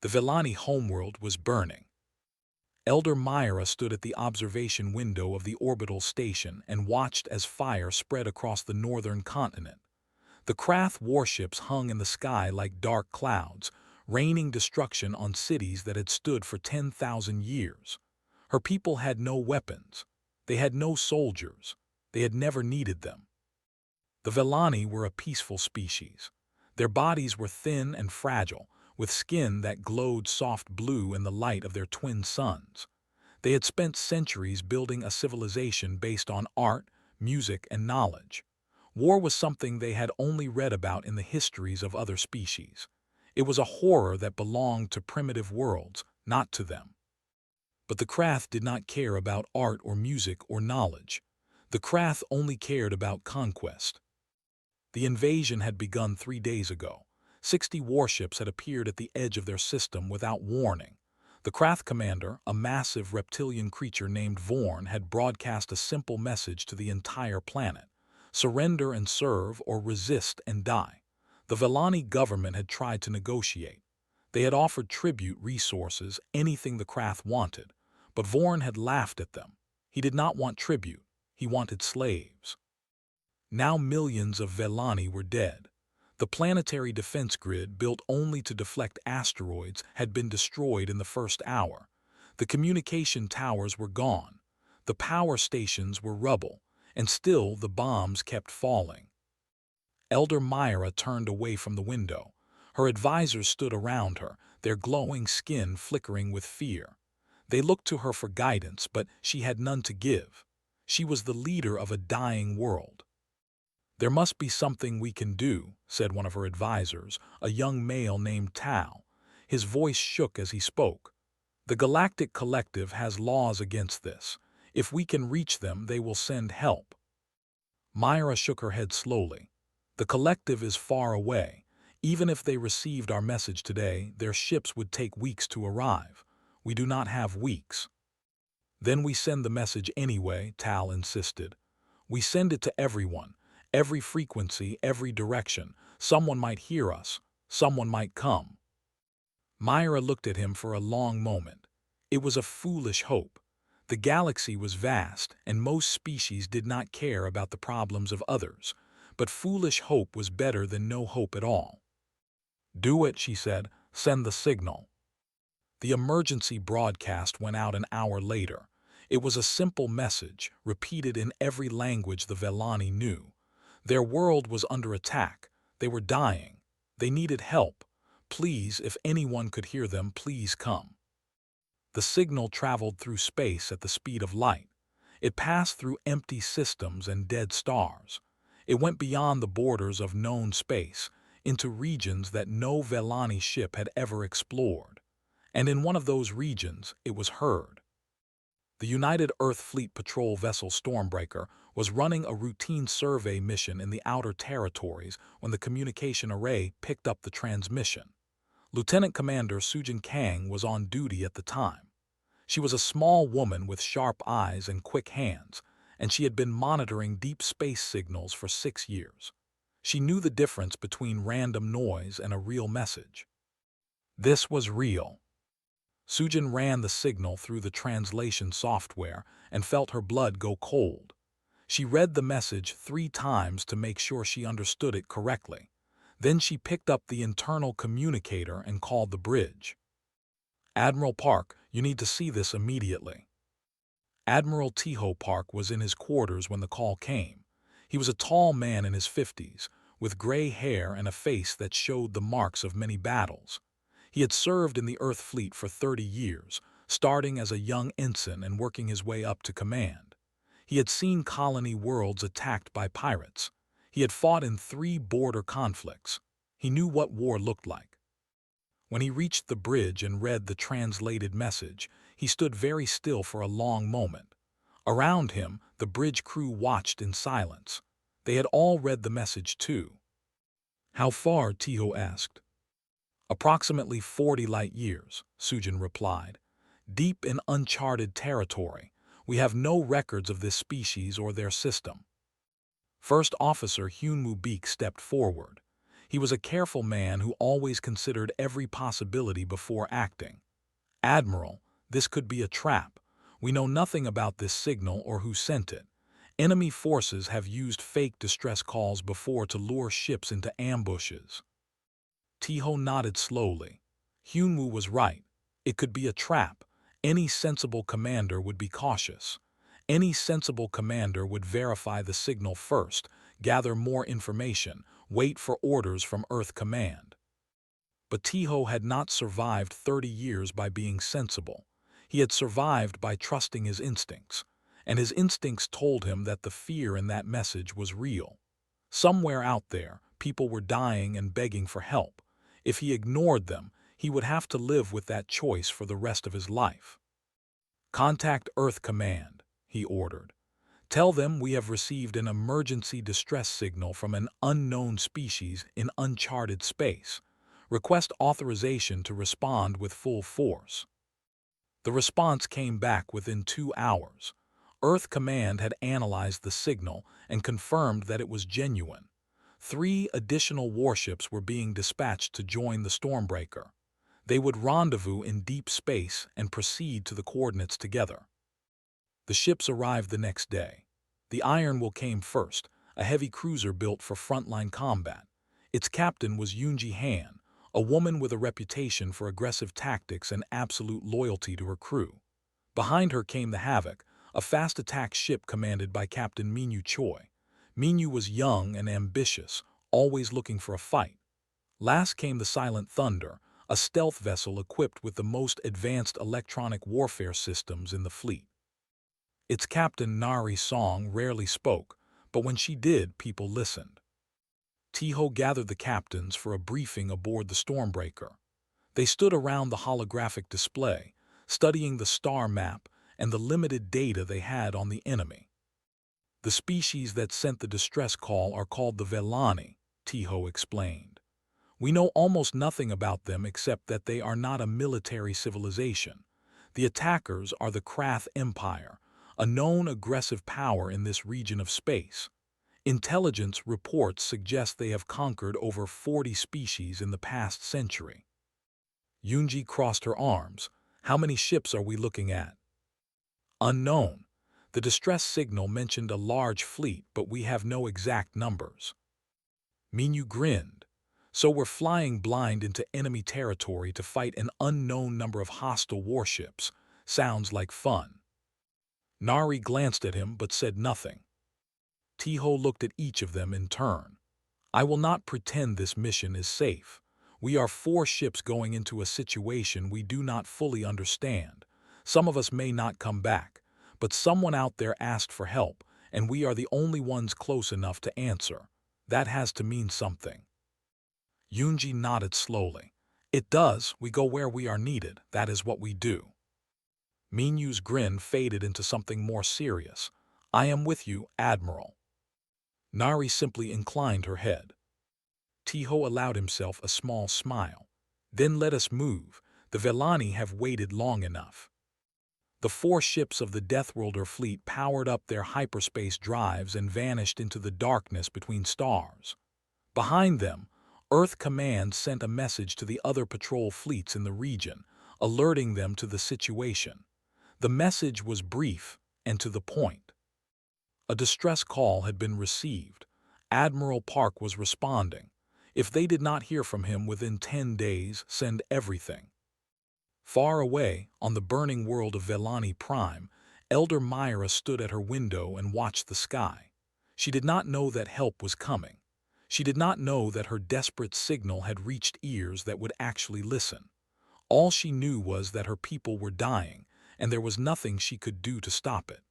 The Vellani homeworld was burning. Elder Myra stood at the observation window of the orbital station and watched as fire spread across the northern continent. The Krath warships hung in the sky like dark clouds, raining destruction on cities that had stood for 10,000 years. Her people had no weapons. They had no soldiers. They had never needed them. The Vellani were a peaceful species. Their bodies were thin and fragile, with skin that glowed soft blue in the light of their twin suns. They had spent centuries building a civilization based on art, music, and knowledge. War was something they had only read about in the histories of other species. It was a horror that belonged to primitive worlds, not to them. But the Krath did not care about art or music or knowledge. The Krath only cared about conquest. The invasion had begun 3 days ago. 60 warships had appeared at the edge of their system without warning. The Krath commander, a massive reptilian creature named Vorn, had broadcast a simple message to the entire planet: surrender and serve, or resist and die. The Vellani government had tried to negotiate. They had offered tribute, resources, anything the Krath wanted. But Vorn had laughed at them. He did not want tribute. He wanted slaves. Now millions of Vellani were dead. The planetary defense grid, built only to deflect asteroids, had been destroyed in the first hour. The communication towers were gone. The power stations were rubble, and still the bombs kept falling. Elder Myra turned away from the window. Her advisors stood around her, their glowing skin flickering with fear. They looked to her for guidance, but she had none to give. She was the leader of a dying world. "There must be something we can do," said one of her advisors, a young male named Tao. His voice shook as he spoke. "The Galactic Collective has laws against this. If we can reach them, they will send help." Myra shook her head slowly. "The Collective is far away. Even if they received our message today, their ships would take weeks to arrive. We do not have weeks." "Then we send the message anyway," Tal insisted. "We send it to everyone. Every frequency, every direction. Someone might hear us. Someone might come." Myra looked at him for a long moment. It was a foolish hope. The galaxy was vast, and most species did not care about the problems of others. But foolish hope was better than no hope at all. "Do it," she said. "Send the signal." The emergency broadcast went out an hour later. It was a simple message, repeated in every language the Vellani knew. Their world was under attack. They were dying. They needed help. Please, if anyone could hear them, please come. The signal traveled through space at the speed of light. It passed through empty systems and dead stars. It went beyond the borders of known space, into regions that no Vellani ship had ever explored. And in one of those regions, it was heard. The United Earth Fleet patrol vessel Stormbreaker was running a routine survey mission in the outer territories when the communication array picked up the transmission. Lieutenant Commander Sujin Kang was on duty at the time. She was a small woman with sharp eyes and quick hands, and she had been monitoring deep space signals for 6 years. She knew the difference between random noise and a real message. This was real. Sujin ran the signal through the translation software and felt her blood go cold. She read the message 3 times to make sure she understood it correctly. Then she picked up the internal communicator and called the bridge. "Admiral Park, you need to see this immediately." Admiral Tiho Park was in his quarters when the call came. He was a tall man in his 50s, with gray hair and a face that showed the marks of many battles. He had served in the Earth Fleet for 30 years, starting as a young ensign and working his way up to command. He had seen colony worlds attacked by pirates. He had fought in 3 border conflicts. He knew what war looked like. When he reached the bridge and read the translated message, he stood very still for a long moment. Around him, the bridge crew watched in silence. They had all read the message too. "How far?" Tiho asked. "Approximately 40 light years," Sujin replied. "Deep in uncharted territory. We have no records of this species or their system." First Officer Hyunmoo Beek stepped forward. He was a careful man who always considered every possibility before acting. "Admiral, this could be a trap. We know nothing about this signal or who sent it. Enemy forces have used fake distress calls before to lure ships into ambushes." Tiho nodded slowly. Hyunwoo was right. It could be a trap. Any sensible commander would be cautious. Any sensible commander would verify the signal first, gather more information, wait for orders from Earth Command. But Tiho had not survived 30 years by being sensible. He had survived by trusting his instincts, and his instincts told him that the fear in that message was real. Somewhere out there, people were dying and begging for help. If he ignored them, he would have to live with that choice for the rest of his life. "Contact Earth Command," he ordered. "Tell them we have received an emergency distress signal from an unknown species in uncharted space. Request authorization to respond with full force." The response came back within 2 hours. Earth Command had analyzed the signal and confirmed that it was genuine. 3 additional warships were being dispatched to join the Stormbreaker. They would rendezvous in deep space and proceed to the coordinates together. The ships arrived the next day. The Iron Will came first, a heavy cruiser built for frontline combat. Its captain was Yoonji Han, a woman with a reputation for aggressive tactics and absolute loyalty to her crew. Behind her came the Havoc, a fast attack ship commanded by Captain Minyu Choi. Minyu was young and ambitious, always looking for a fight. Last came the Silent Thunder, a stealth vessel equipped with the most advanced electronic warfare systems in the fleet. Its captain Nari Song rarely spoke, but when she did, people listened. Tiho gathered the captains for a briefing aboard the Stormbreaker. They stood around the holographic display, studying the star map and the limited data they had on the enemy. "The species that sent the distress call are called the Velani," Tiho explained. "We know almost nothing about them except that they are not a military civilization. The attackers are the Krath Empire, a known aggressive power in this region of space. Intelligence reports suggest they have conquered over 40 species in the past century." Yoonji crossed her arms. "How many ships are we looking at?" "Unknown. The distress signal mentioned a large fleet, but we have no exact numbers." Minyu grinned. "So we're flying blind into enemy territory to fight an unknown number of hostile warships. Sounds like fun." Nari glanced at him but said nothing. Tiho looked at each of them in turn. "I will not pretend this mission is safe. We are 4 ships going into a situation we do not fully understand. Some of us may not come back, but someone out there asked for help, and we are the only ones close enough to answer. That has to mean something." Yoonji nodded slowly. "It does. We go where we are needed. That is what we do." Minyu's grin faded into something more serious. "I am with you, Admiral." Nari simply inclined her head. Tiho allowed himself a small smile. "Then let us move. The Velani have waited long enough." The 4 ships of the Deathworlder fleet powered up their hyperspace drives and vanished into the darkness between stars. Behind them, Earth Command sent a message to the other patrol fleets in the region, alerting them to the situation. The message was brief and to the point. A distress call had been received. Admiral Park was responding. If they did not hear from him within 10 days, send everything. Far away, on the burning world of Velani Prime, Elder Myra stood at her window and watched the sky. She did not know that help was coming. She did not know that her desperate signal had reached ears that would actually listen. All she knew was that her people were dying, and there was nothing she could do to stop it.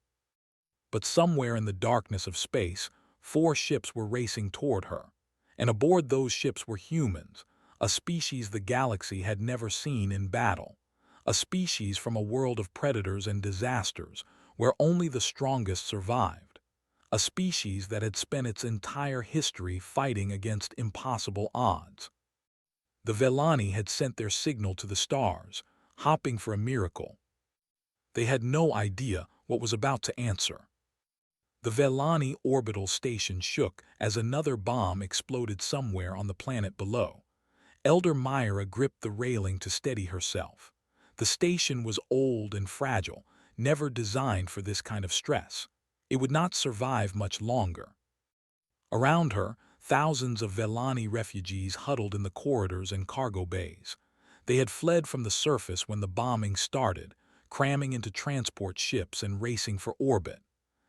But somewhere in the darkness of space, 4 ships were racing toward her. And aboard those ships were humans, a species the galaxy had never seen in battle. A species from a world of predators and disasters, where only the strongest survived. A species that had spent its entire history fighting against impossible odds. The Velani had sent their signal to the stars, hoping for a miracle. They had no idea what was about to answer. The Velani orbital station shook as another bomb exploded somewhere on the planet below. Elder Myra gripped the railing to steady herself. The station was old and fragile, never designed for this kind of stress. It would not survive much longer. Around her, thousands of Velani refugees huddled in the corridors and cargo bays. They had fled from the surface when the bombing started, cramming into transport ships and racing for orbit.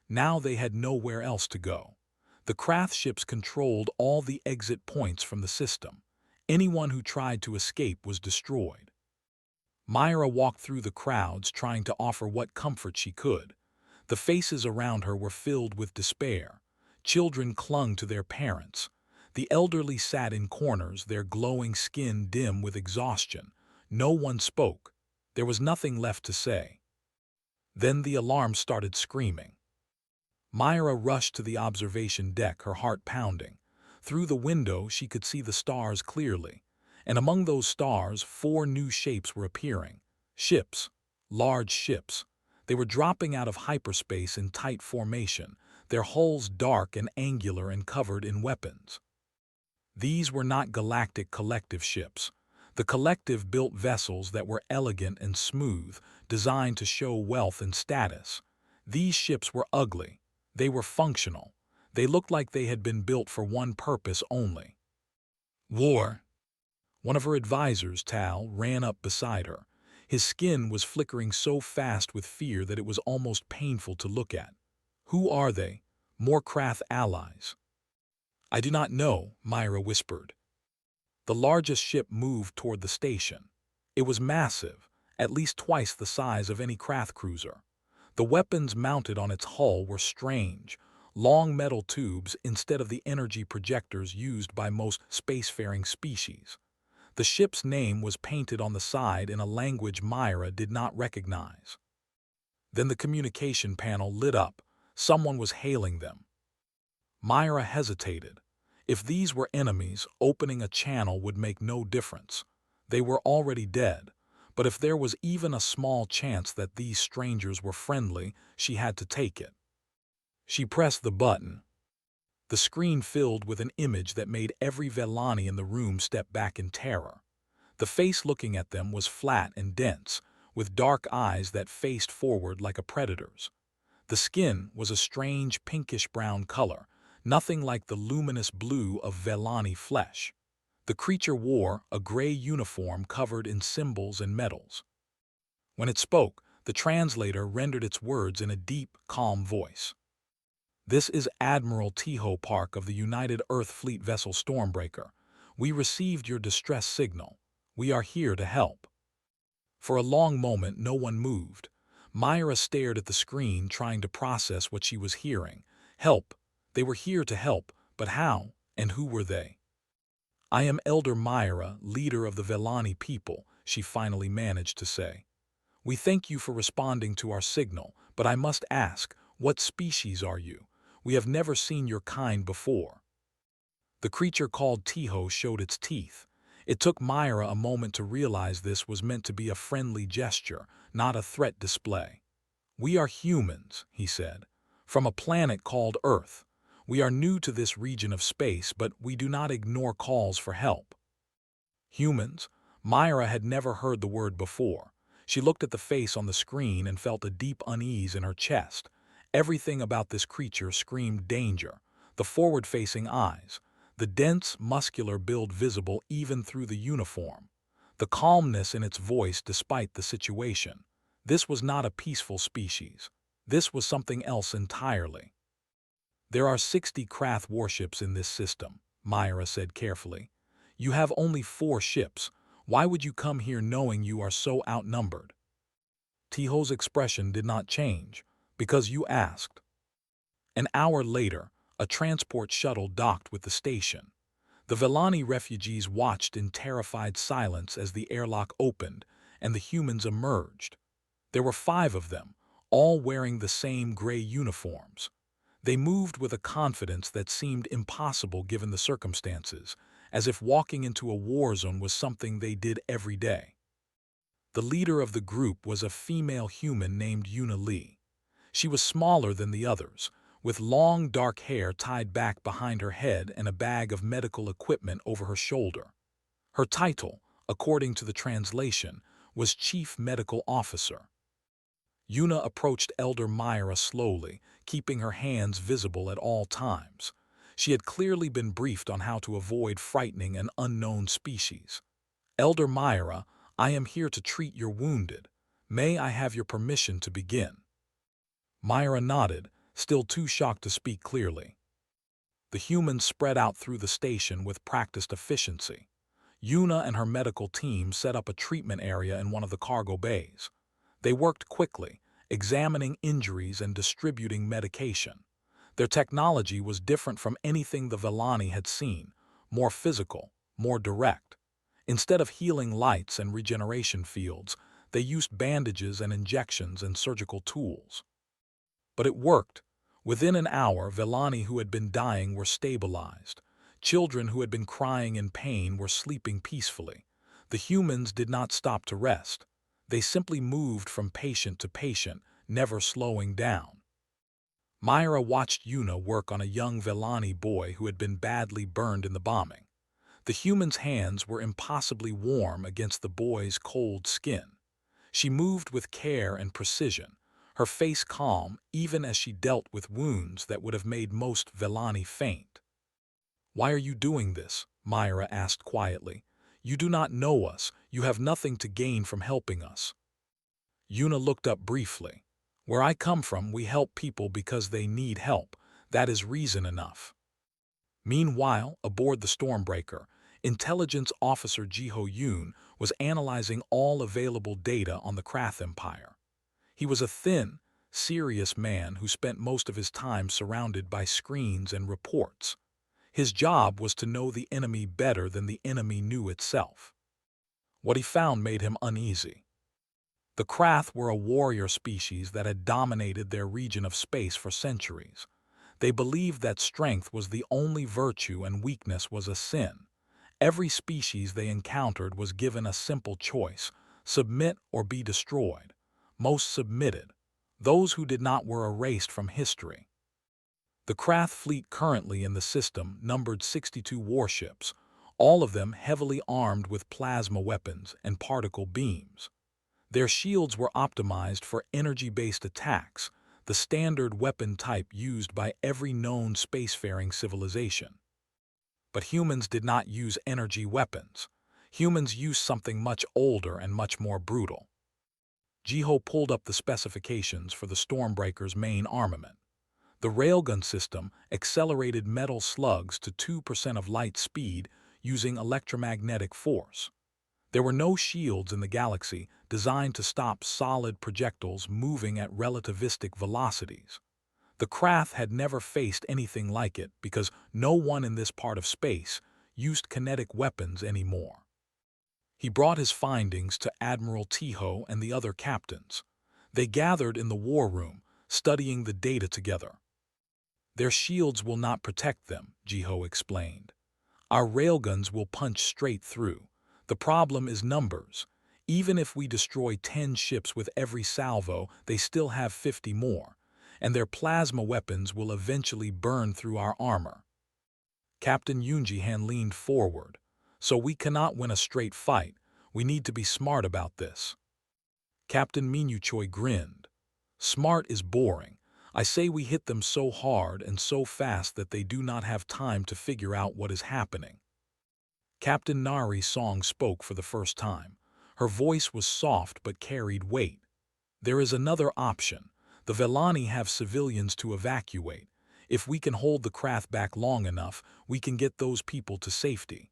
Now they had nowhere else to go. The craft ships controlled all the exit points from the system. Anyone who tried to escape was destroyed. Myra walked through the crowds trying to offer what comfort she could. The faces around her were filled with despair. Children clung to their parents. The elderly sat in corners, their glowing skin dim with exhaustion. No one spoke. There was nothing left to say. Then the alarm started screaming. Myra rushed to the observation deck, her heart pounding. Through the window, she could see the stars clearly. And among those stars, 4 new shapes were appearing. Ships. Large ships. They were dropping out of hyperspace in tight formation, their hulls dark and angular and covered in weapons. These were not galactic collective ships. The collective built vessels that were elegant and smooth, designed to show wealth and status. These ships were ugly. They were functional. They looked like they had been built for one purpose only. War. One of her advisors, Tal, ran up beside her. His skin was flickering so fast with fear that it was almost painful to look at. Who are they? More Krath allies. I do not know, Myra whispered. The largest ship moved toward the station. It was massive, at least twice the size of any Krath cruiser. The weapons mounted on its hull were strange, long metal tubes instead of the energy projectors used by most spacefaring species. The ship's name was painted on the side in a language Myra did not recognize. Then the communication panel lit up. Someone was hailing them. Myra hesitated. If these were enemies, opening a channel would make no difference. They were already dead. But if there was even a small chance that these strangers were friendly, she had to take it. She pressed the button. The screen filled with an image that made every Velani in the room step back in terror. The face looking at them was flat and dense, with dark eyes that faced forward like a predator's. The skin was a strange pinkish-brown color, nothing like the luminous blue of Velani flesh. The creature wore a gray uniform covered in symbols and metals. When it spoke, the translator rendered its words in a deep, calm voice. This is Admiral Tiho Park of the United Earth Fleet vessel Stormbreaker. We received your distress signal. We are here to help. For a long moment, no one moved. Myra stared at the screen, trying to process what she was hearing. Help. They were here to help, but how and who were they? I am Elder Myra, leader of the Velani people, she finally managed to say. We thank you for responding to our signal, but I must ask, what species are you? We have never seen your kind before. The creature called Tiho showed its teeth. It took Myra a moment to realize this was meant to be a friendly gesture, not a threat display. We are humans, he said, from a planet called Earth. We are new to this region of space, but we do not ignore calls for help. Humans? Myra had never heard the word before. She looked at the face on the screen and felt a deep unease in her chest. Everything about this creature screamed danger. The forward-facing eyes, the dense, muscular build visible even through the uniform, the calmness in its voice despite the situation. This was not a peaceful species. This was something else entirely. There are 60 Krath warships in this system, Myra said carefully. You have only 4 ships. Why would you come here knowing you are so outnumbered? Tiho's expression did not change. Because you asked. An hour later, a transport shuttle docked with the station. The Velani refugees watched in terrified silence as the airlock opened and the humans emerged. There were 5 of them, all wearing the same gray uniforms. They moved with a confidence that seemed impossible given the circumstances, as if walking into a war zone was something they did every day. The leader of the group was a female human named Yuna Lee. She was smaller than the others, with long dark hair tied back behind her head and a bag of medical equipment over her shoulder. Her title, according to the translation, was Chief Medical Officer. Yuna approached Elder Myra slowly, keeping her hands visible at all times. She had clearly been briefed on how to avoid frightening an unknown species. Elder Myra, I am here to treat your wounded. May I have your permission to begin? Myra nodded, still too shocked to speak clearly. The humans spread out through the station with practiced efficiency. Yuna and her medical team set up a treatment area in one of the cargo bays. They worked quickly, examining injuries and distributing medication. Their technology was different from anything the Vellani had seen, more physical, more direct. Instead of healing lights and regeneration fields, they used bandages and injections and surgical tools. But it worked. Within an hour, Vellani who had been dying were stabilized. Children who had been crying in pain were sleeping peacefully. The humans did not stop to rest. They simply moved from patient to patient, never slowing down. Myra watched Yuna work on a young Vellani boy who had been badly burned in the bombing. The human's hands were impossibly warm against the boy's cold skin. She moved with care and precision, her face calm even as she dealt with wounds that would have made most Vellani faint. "Why are you doing this?" Myra asked quietly. "You do not know us. You have nothing to gain from helping us." Yuna looked up briefly. "Where I come from, we help people because they need help. That is reason enough." Meanwhile, aboard the Stormbreaker, Intelligence Officer Jiho Yoon was analyzing all available data on the Krath Empire. He was a thin, serious man who spent most of his time surrounded by screens and reports. His job was to know the enemy better than the enemy knew itself. What he found made him uneasy. The Krath were a warrior species that had dominated their region of space for centuries. They believed that strength was the only virtue and weakness was a sin. Every species they encountered was given a simple choice: submit or be destroyed. Most submitted. Those who did not were erased from history. The Krath fleet currently in the system numbered 62 warships, all of them heavily armed with plasma weapons and particle beams. Their shields were optimized for energy-based attacks, the standard weapon type used by every known spacefaring civilization. But humans did not use energy weapons. Humans used something much older and much more brutal. Jiho pulled up the specifications for the Stormbreaker's main armament. The railgun system accelerated metal slugs to 2% of light speed using electromagnetic force. There were no shields in the galaxy designed to stop solid projectiles moving at relativistic velocities. The Krath had never faced anything like it because no one in this part of space used kinetic weapons anymore. He brought his findings to Admiral Tiho and the other captains. They gathered in the war room, studying the data together. "Their shields will not protect them," Jiho explained. "Our railguns will punch straight through. The problem is numbers. Even if we destroy 10 ships with every salvo, they still have 50 more, and their plasma weapons will eventually burn through our armor." Captain Yunjihan leaned forward. "So we cannot win a straight fight. We need to be smart about this." Captain Minuchoi grinned. "Smart is boring. I say we hit them so hard and so fast that they do not have time to figure out what is happening." Captain Nari Song spoke for the first time. Her voice was soft but carried weight. "There is another option. The Vellani have civilians to evacuate. If we can hold the Krath back long enough, we can get those people to safety.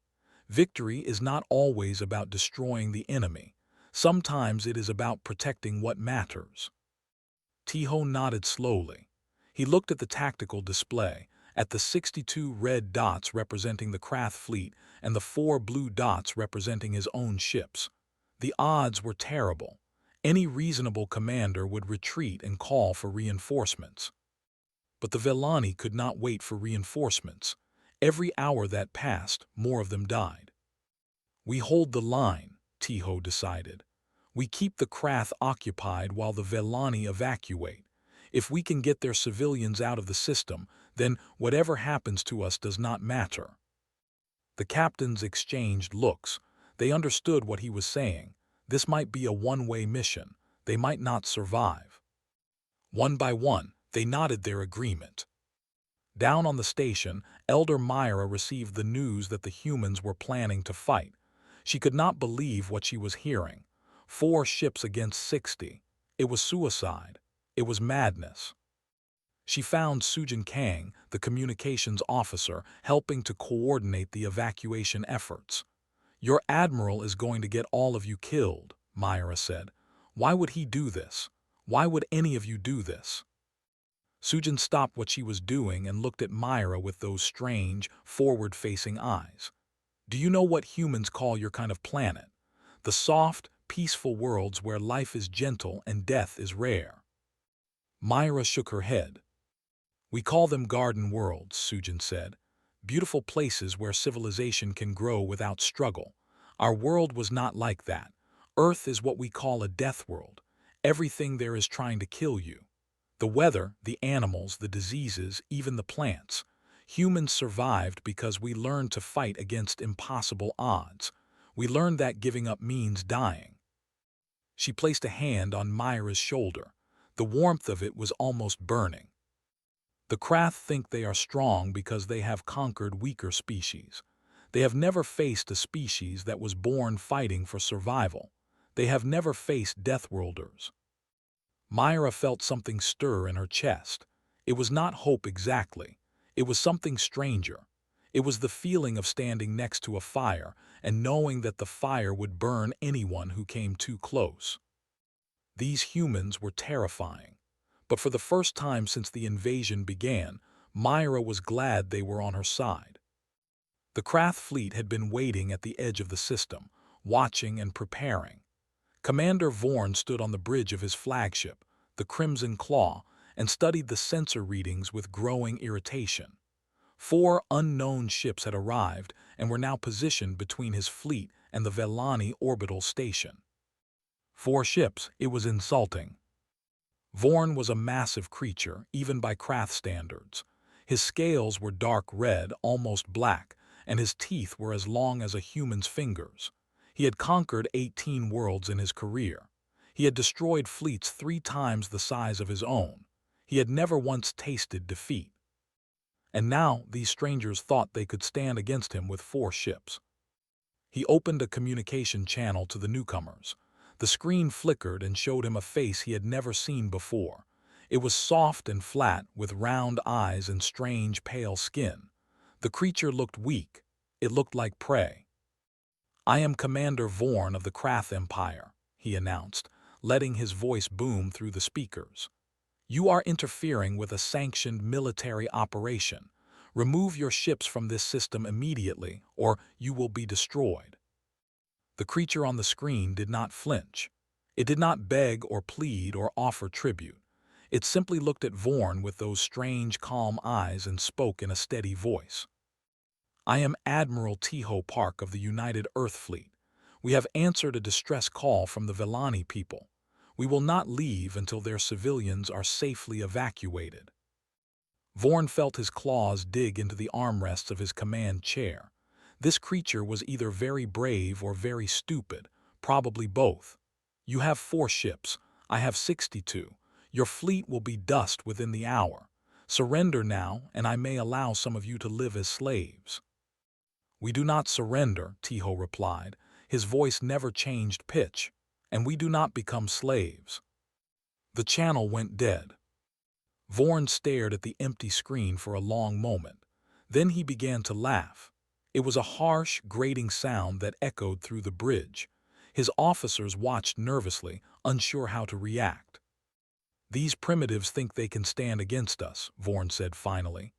Victory is not always about destroying the enemy. Sometimes it is about protecting what matters." Tiho nodded slowly. He looked at the tactical display, at the 62 red dots representing the Krath fleet and the 4 blue dots representing his own ships. The odds were terrible. Any reasonable commander would retreat and call for reinforcements. But the Vellani could not wait for reinforcements. Every hour that passed, more of them died. "We hold the line," Tiho decided. "We keep the Krath occupied while the Vellani evacuate. If we can get their civilians out of the system, then whatever happens to us does not matter." The captains exchanged looks. They understood what he was saying. This might be a one-way mission. They might not survive. One by one, they nodded their agreement. Down on the station, Elder Myra received the news that the humans were planning to fight. She could not believe what she was hearing. 4 ships against 60. It was suicide. It was madness. She found Sujin Kang, the communications officer, helping to coordinate the evacuation efforts. "Your admiral is going to get all of you killed," Myra said. "Why would he do this? Why would any of you do this?" Sujin stopped what she was doing and looked at Myra with those strange, forward-facing eyes. "Do you know what humans call your kind of planet? The soft, peaceful worlds where life is gentle and death is rare." Myra shook her head. "We call them garden worlds," Sujin said. "Beautiful places where civilization can grow without struggle. Our world was not like that. Earth is what we call a death world. Everything there is trying to kill you. The weather, the animals, the diseases, even the plants. Humans survived because we learned to fight against impossible odds. We learned that giving up means dying." She placed a hand on Myra's shoulder. The warmth of it was almost burning. "The Krath think they are strong because they have conquered weaker species. They have never faced a species that was born fighting for survival. They have never faced Deathworlders." Myra felt something stir in her chest. It was not hope exactly. It was something stranger. It was the feeling of standing next to a fire and knowing that the fire would burn anyone who came too close. These humans were terrifying. But for the first time since the invasion began, Myra was glad they were on her side. The Krath fleet had been waiting at the edge of the system, watching and preparing. Commander Vorn stood on the bridge of his flagship, the Crimson Claw, and studied the sensor readings with growing irritation. 4 unknown ships had arrived and were now positioned between his fleet and the Velani orbital station. 4 ships, it was insulting. Vorn was a massive creature, even by Krath standards. His scales were dark red, almost black, and his teeth were as long as a human's fingers. He had conquered 18 worlds in his career. He had destroyed fleets 3 times the size of his own. He had never once tasted defeat. And now these strangers thought they could stand against him with 4 ships. He opened a communication channel to the newcomers. The screen flickered and showed him a face he had never seen before. It was soft and flat, with round eyes and strange, pale skin. The creature looked weak. It looked like prey. "I am Commander Vorn of the Krath Empire," he announced, letting his voice boom through the speakers. "You are interfering with a sanctioned military operation. Remove your ships from this system immediately, or you will be destroyed." The creature on the screen did not flinch. It did not beg or plead or offer tribute. It simply looked at Vorn with those strange, calm eyes and spoke in a steady voice. "I am Admiral Tiho Park of the United Earth Fleet. We have answered a distress call from the Velani people. We will not leave until their civilians are safely evacuated." Vorn felt his claws dig into the armrests of his command chair. This creature was either very brave or very stupid, probably both. "You have 4 ships. I have 62. Your fleet will be dust within the hour. Surrender now, and I may allow some of you to live as slaves." "We do not surrender," Tiho replied. His voice never changed pitch. "And we do not become slaves." The channel went dead. Vorn stared at the empty screen for a long moment. Then he began to laugh. It was a harsh, grating sound that echoed through the bridge. His officers watched nervously, unsure how to react. "These primitives think they can stand against us," Vorn said finally.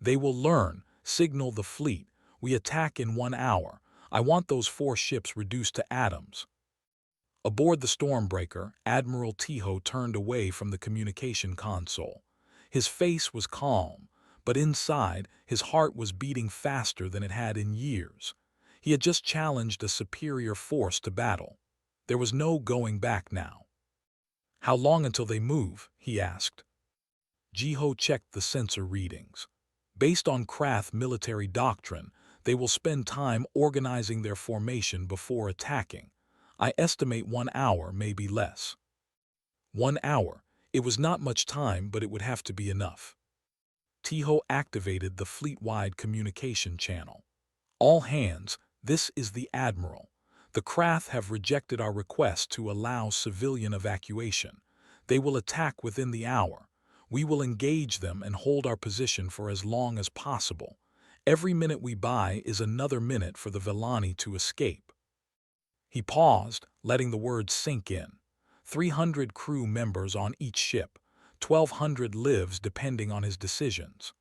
"They will learn. Signal the fleet. We attack in 1 hour. I want those 4 ships reduced to atoms." Aboard the Stormbreaker, Admiral Tiho turned away from the communication console. His face was calm, but inside, his heart was beating faster than it had in years. He had just challenged a superior force to battle. There was no going back now. "How long until they move?" he asked. Jiho checked the sensor readings. Based on Krath military doctrine, they will spend time organizing their formation before attacking. I estimate 1 hour, maybe less. 1 hour. It was not much time, but it would have to be enough. Tiho activated the fleet-wide communication channel. All hands, this is the Admiral. The Krath have rejected our request to allow civilian evacuation. They will attack within the hour. We will engage them and hold our position for as long as possible. Every minute we buy is another minute for the Vellani to escape. He paused, letting the words sink in. 300 crew members on each ship. 1,200 lives depending on his decisions.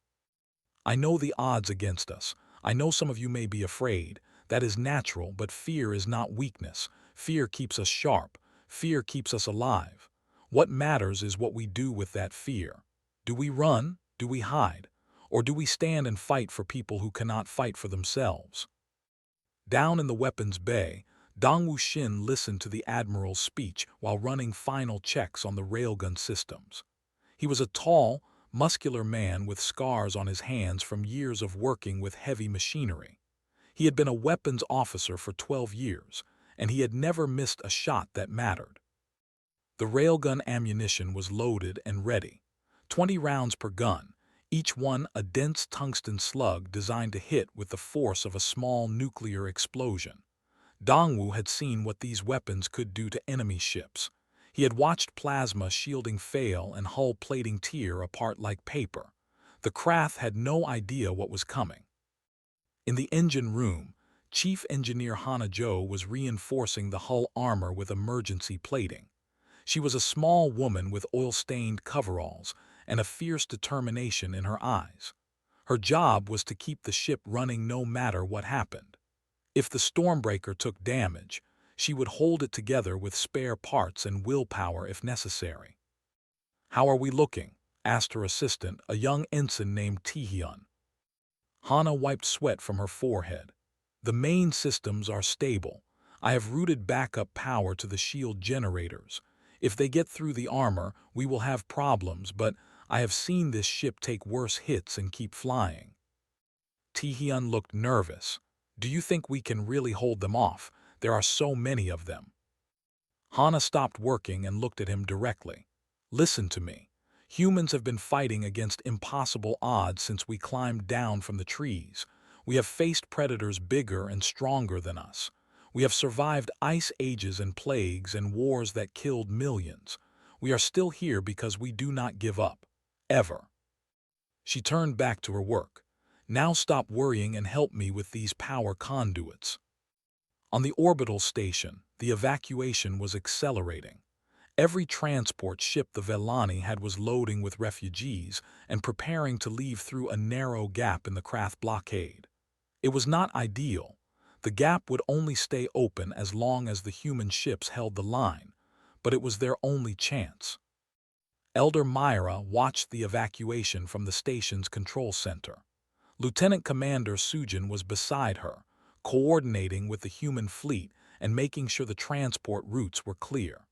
I know the odds against us. I know some of you may be afraid. That is natural, but fear is not weakness. Fear keeps us sharp. Fear keeps us alive. What matters is what we do with that fear. Do we run? Do we hide? Or do we stand and fight for people who cannot fight for themselves? Down in the weapons bay, Dong Wuxin listened to the Admiral's speech while running final checks on the railgun systems. He was a tall, muscular man with scars on his hands from years of working with heavy machinery. He had been a weapons officer for 12 years, and he had never missed a shot that mattered. The railgun ammunition was loaded and ready. 20 rounds per gun, each one a dense tungsten slug designed to hit with the force of a small nuclear explosion. Dongwu had seen what these weapons could do to enemy ships. He had watched plasma shielding fail and hull plating tear apart like paper. The Krath had no idea what was coming. In the engine room, Chief Engineer Hana-Jo was reinforcing the hull armor with emergency plating. She was a small woman with oil-stained coveralls and a fierce determination in her eyes. Her job was to keep the ship running no matter what happened. If the Stormbreaker took damage, she would hold it together with spare parts and willpower if necessary. "How are we looking?" asked her assistant, a young ensign named Taehyun. Hana wiped sweat from her forehead. "The main systems are stable. I have routed backup power to the shield generators. If they get through the armor, we will have problems, but I have seen this ship take worse hits and keep flying." Taehyun looked nervous. "Do you think we can really hold them off? There are so many of them." Hana stopped working and looked at him directly. "Listen to me. Humans have been fighting against impossible odds since we climbed down from the trees. We have faced predators bigger and stronger than us. We have survived ice ages and plagues and wars that killed millions. We are still here because we do not give up. Ever." She turned back to her work. "Now stop worrying and help me with these power conduits." On the orbital station, the evacuation was accelerating. Every transport ship the Vellani had was loading with refugees and preparing to leave through a narrow gap in the Krath blockade. It was not ideal. The gap would only stay open as long as the human ships held the line, but it was their only chance. Elder Myra watched the evacuation from the station's control center. Lieutenant Commander Sujin was beside her, coordinating with the human fleet and making sure the transport routes were clear.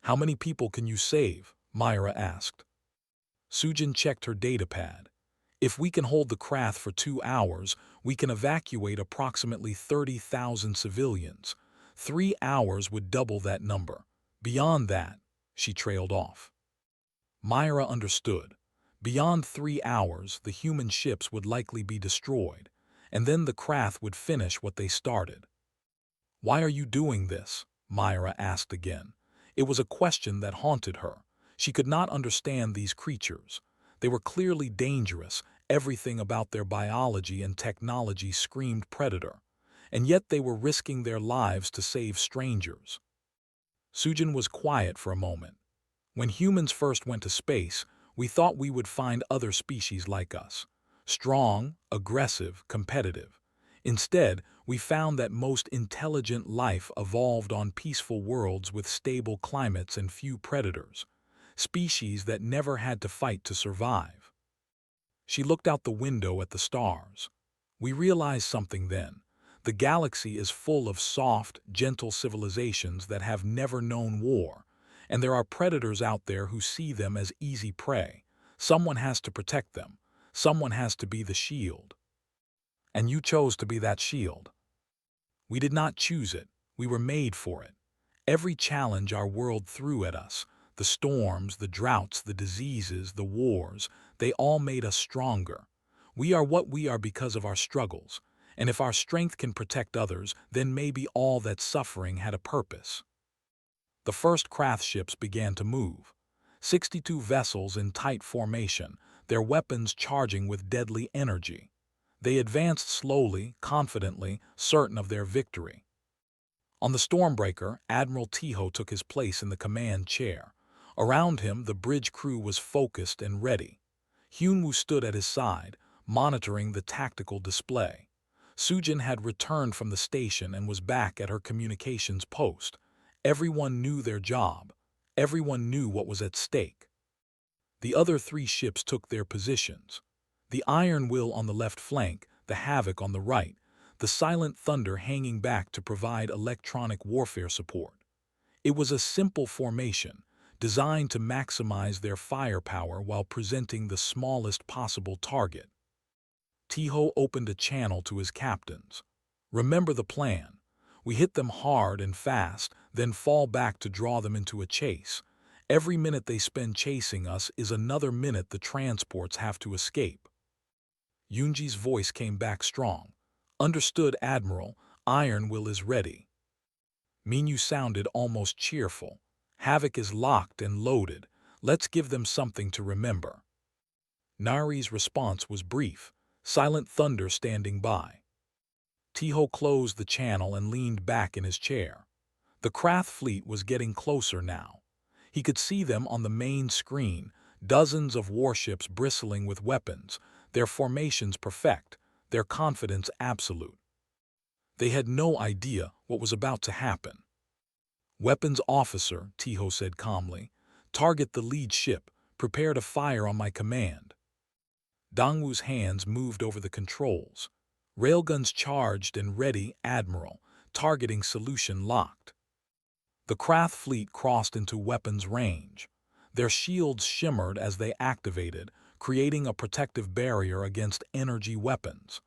"How many people can you save?" Myra asked. Sujin checked her datapad. "If we can hold the Krath for 2 hours, we can evacuate approximately 30,000 civilians. 3 hours would double that number. Beyond that," she trailed off. Myra understood. Beyond 3 hours, the human ships would likely be destroyed, and then the Krath would finish what they started. "Why are you doing this?" Myra asked again. It was a question that haunted her. She could not understand these creatures. They were clearly dangerous. Everything about their biology and technology screamed predator. And yet they were risking their lives to save strangers. Sujin was quiet for a moment. "When humans first went to space, we thought we would find other species like us. Strong, aggressive, competitive. Instead, we found that most intelligent life evolved on peaceful worlds with stable climates and few predators. Species that never had to fight to survive." She looked out the window at the stars. "We realized something then. The galaxy is full of soft, gentle civilizations that have never known war, and there are predators out there who see them as easy prey. Someone has to protect them. Someone has to be the shield. And you chose to be that shield. We did not choose it. We were made for it. Every challenge our world threw at us, the storms, the droughts, the diseases, the wars, they all made us stronger. We are what we are because of our struggles. And if our strength can protect others, then maybe all that suffering had a purpose. The first craft ships began to move. 62 vessels in tight formation, their weapons charging with deadly energy. They advanced slowly, confidently, certain of their victory. On the Stormbreaker, Admiral Tiho took his place in the command chair. Around him, the bridge crew was focused and ready. Hyunwoo stood at his side, monitoring the tactical display. Sujin had returned from the station and was back at her communications post. Everyone knew their job. Everyone knew what was at stake. The other 3 ships took their positions. The Iron Will on the left flank, the Havoc on the right, the Silent Thunder hanging back to provide electronic warfare support. It was a simple formation, designed to maximize their firepower while presenting the smallest possible target. Tiho opened a channel to his captains. Remember the plan. We hit them hard and fast, then fall back to draw them into a chase. Every minute they spend chasing us is another minute the transports have to escape. Yoonji's voice came back strong. Understood, Admiral. Iron Will is ready. Minyu sounded almost cheerful. Havoc is locked and loaded. Let's give them something to remember. Nari's response was brief. Silent Thunder standing by. Tiho closed the channel and leaned back in his chair. The Krath fleet was getting closer now. He could see them on the main screen, dozens of warships bristling with weapons, their formations perfect, their confidence absolute. They had no idea what was about to happen. Weapons officer, Tiho said calmly, target the lead ship, prepare to fire on my command. Dongwoo's hands moved over the controls. Railguns charged and ready, Admiral, targeting solution locked. The Krath fleet crossed into weapons range. Their shields shimmered as they activated, creating a protective barrier against energy weapons.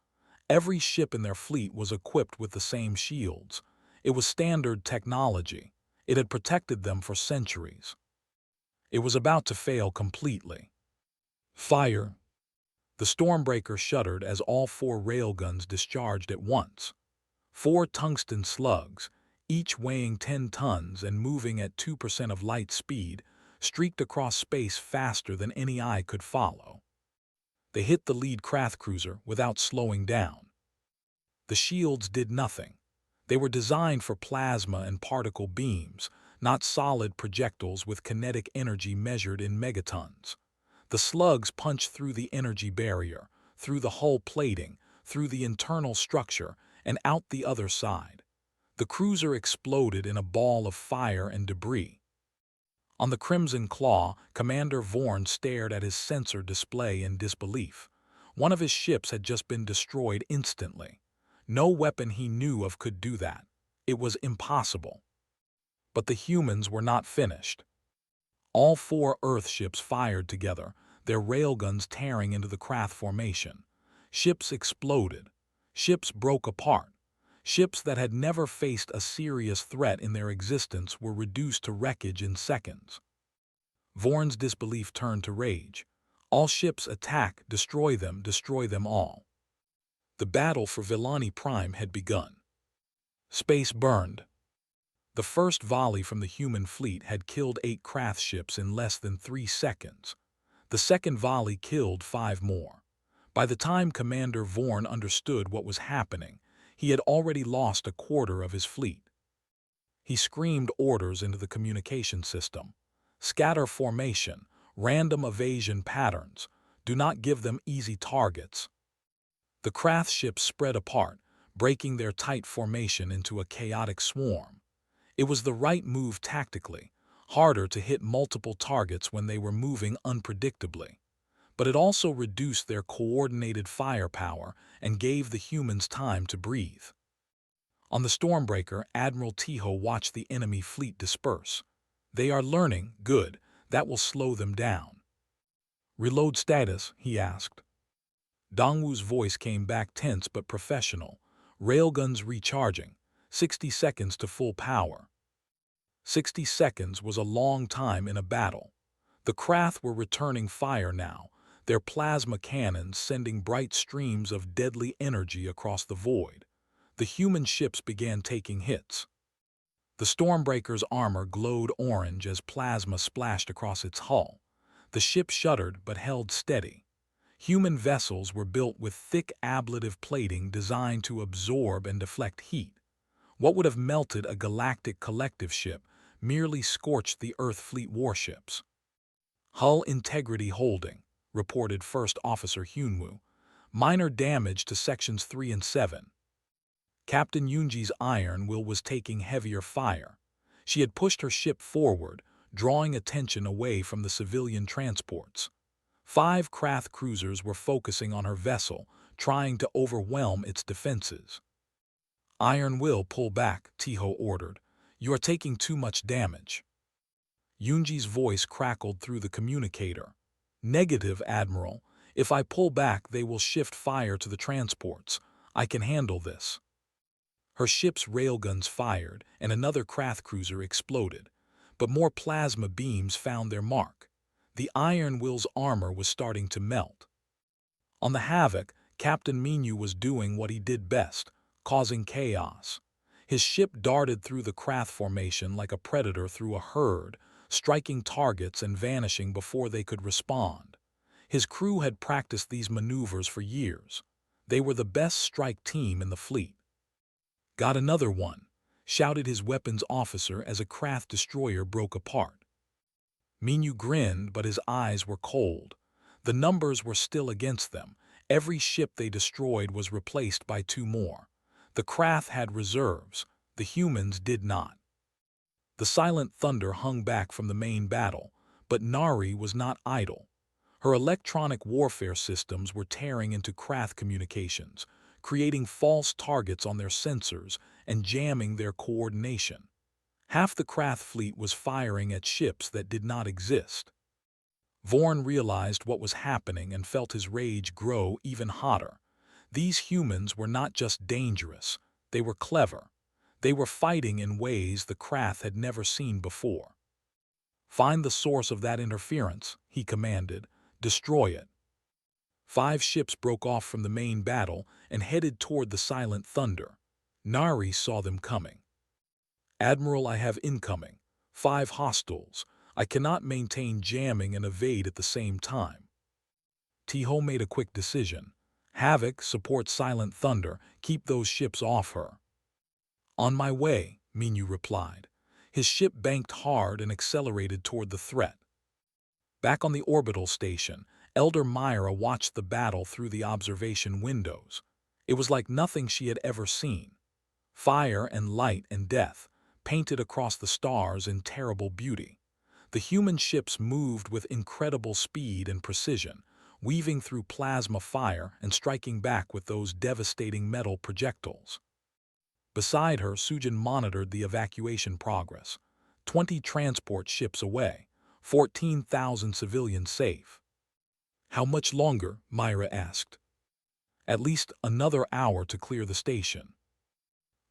Every ship in their fleet was equipped with the same shields. It was standard technology. It had protected them for centuries. It was about to fail completely. Fire! The Stormbreaker shuddered as all 4 railguns discharged at once. 4 tungsten slugs, each weighing 10 tons and moving at 2% of light speed, streaked across space faster than any eye could follow. They hit the lead Krath cruiser without slowing down. The shields did nothing. They were designed for plasma and particle beams, not solid projectiles with kinetic energy measured in megatons. The slugs punched through the energy barrier, through the hull plating, through the internal structure, and out the other side. The cruiser exploded in a ball of fire and debris. On the Crimson Claw, Commander Vorn stared at his sensor display in disbelief. One of his ships had just been destroyed instantly. No weapon he knew of could do that. It was impossible. But the humans were not finished. All 4 Earth ships fired together, their railguns tearing into the Krath formation. Ships exploded. Ships broke apart. Ships that had never faced a serious threat in their existence were reduced to wreckage in seconds. Vorn's disbelief turned to rage. All ships attack, destroy them all. The battle for Villani Prime had begun. Space burned. The first volley from the human fleet had killed 8 Krath ships in less than 3 seconds. The second volley killed 5 more. By the time Commander Vorn understood what was happening, he had already lost a quarter of his fleet. He screamed orders into the communication system. Scatter formation, random evasion patterns. Do not give them easy targets. The Krath ships spread apart, breaking their tight formation into a chaotic swarm. It was the right move tactically, harder to hit multiple targets when they were moving unpredictably. But it also reduced their coordinated firepower and gave the humans time to breathe. On the Stormbreaker, Admiral Tiho watched the enemy fleet disperse. They are learning, good, that will slow them down. Reload status, he asked. Dongwu's voice came back tense but professional. Railguns recharging. 60 seconds to full power. 60 seconds was a long time in a battle. The Krath were returning fire now, their plasma cannons sending bright streams of deadly energy across the void. The human ships began taking hits. The Stormbreaker's armor glowed orange as plasma splashed across its hull. The ship shuddered but held steady. Human vessels were built with thick ablative plating designed to absorb and deflect heat. What would have melted a galactic collective ship merely scorched the Earth Fleet warships. Hull integrity holding, reported First Officer Hyunwoo. Minor damage to sections 3 and 7. Captain Yoonji's iron will was taking heavier fire. She had pushed her ship forward, drawing attention away from the civilian transports. 5 Krath cruisers were focusing on her vessel, trying to overwhelm its defenses. Iron will pull back, Tiho ordered. You are taking too much damage. Yoonji's voice crackled through the communicator. Negative, Admiral. If I pull back, they will shift fire to the transports. I can handle this. Her ship's railguns fired, and another Krath cruiser exploded. But more plasma beams found their mark. The Iron Will's armor was starting to melt. On the Havoc, Captain Minyu was doing what he did best, causing chaos. His ship darted through the Krath formation like a predator through a herd, striking targets and vanishing before they could respond. His crew had practiced these maneuvers for years. They were the best strike team in the fleet. Got another one, shouted his weapons officer as a Krath destroyer broke apart. Minyu grinned, but his eyes were cold. The numbers were still against them. Every ship they destroyed was replaced by 2 more. The Krath had reserves. The humans did not. The silent thunder hung back from the main battle, but Nari was not idle. Her electronic warfare systems were tearing into Krath communications, creating false targets on their sensors and jamming their coordination. Half the Krath fleet was firing at ships that did not exist. Vorn realized what was happening and felt his rage grow even hotter. These humans were not just dangerous, they were clever. They were fighting in ways the Krath had never seen before. Find the source of that interference, he commanded. Destroy it. 5 ships broke off from the main battle and headed toward the silent thunder. Nari saw them coming. Admiral, I have incoming. 5 hostiles. I cannot maintain jamming and evade at the same time. Tiho made a quick decision. Havoc, support Silent Thunder, keep those ships off her. On my way, Minyu replied. His ship banked hard and accelerated toward the threat. Back on the orbital station, Elder Myra watched the battle through the observation windows. It was like nothing she had ever seen. Fire and light and death, painted across the stars in terrible beauty. The human ships moved with incredible speed and precision, weaving through plasma fire and striking back with those devastating metal projectiles. Beside her, Sujin monitored the evacuation progress. 20 transport ships away, 14,000 civilians safe. How much longer? Myra asked. At least another hour to clear the station.